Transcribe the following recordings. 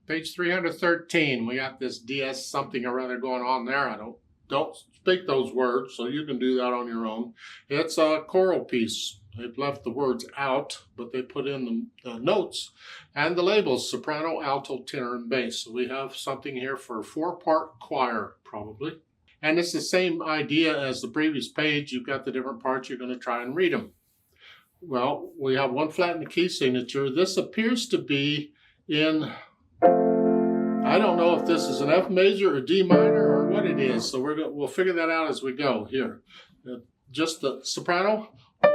Page 313, we got this Dies something or other going on there. I don't speak those words, so you can do that on your own. It's a choral piece. They've left the words out, but they put in the notes and the labels, soprano, alto, tenor, and bass. So we have something here for a 4-part choir, probably. And it's the same idea as the previous page. You've got the different parts. You're going to try and read them. Well, we have one flat in the key signature. This appears to be in, I don't know if this is an F major or D minor or what it is. So we'll figure that out as we go here. Just the soprano. 1.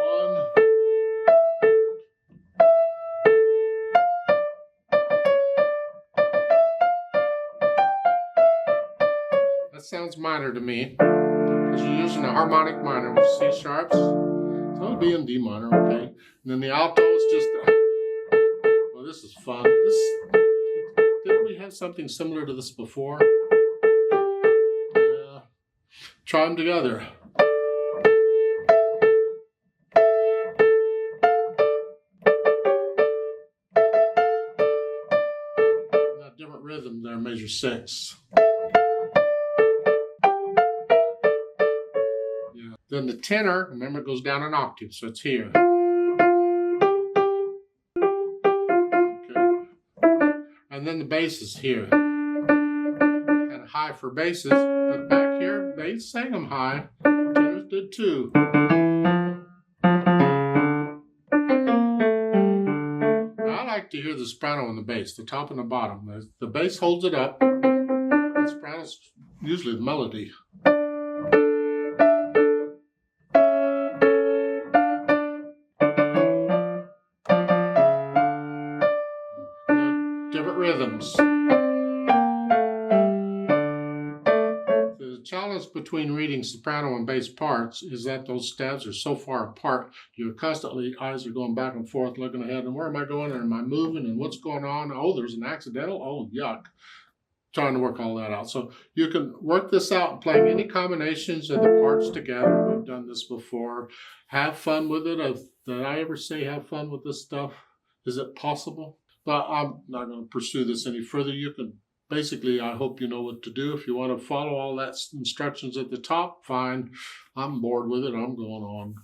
That sounds minor to me, because you're using a harmonic minor with C sharps. So it'll be in D minor, okay. And then the alto is just, well, this is fun. Didn't we have something similar to this before? Yeah. Try them together. Got different rhythm there, measure 6. Then the tenor, remember, it goes down an octave, so it's here. Okay. And then the bass is here. Kind of high for basses, but back here, they sang them high. Tenors did too. I like to hear the soprano and the bass, the top and the bottom. The bass holds it up. The soprano's usually the melody. Different rhythms. The challenge between reading soprano and bass parts is that those stabs are so far apart, your eyes are going back and forth, looking ahead, and where am I going, and am I moving, and what's going on? Oh, there's an accidental, oh, yuck. Trying to work all that out. So you can work this out playing any combinations of the parts together. We've done this before. Have fun with it. Did I ever say have fun with this stuff? Is it possible? But I'm not going to pursue this any further. You can basically, I hope you know what to do. If you want to follow all that instructions at the top, fine. I'm bored with it. I'm going on.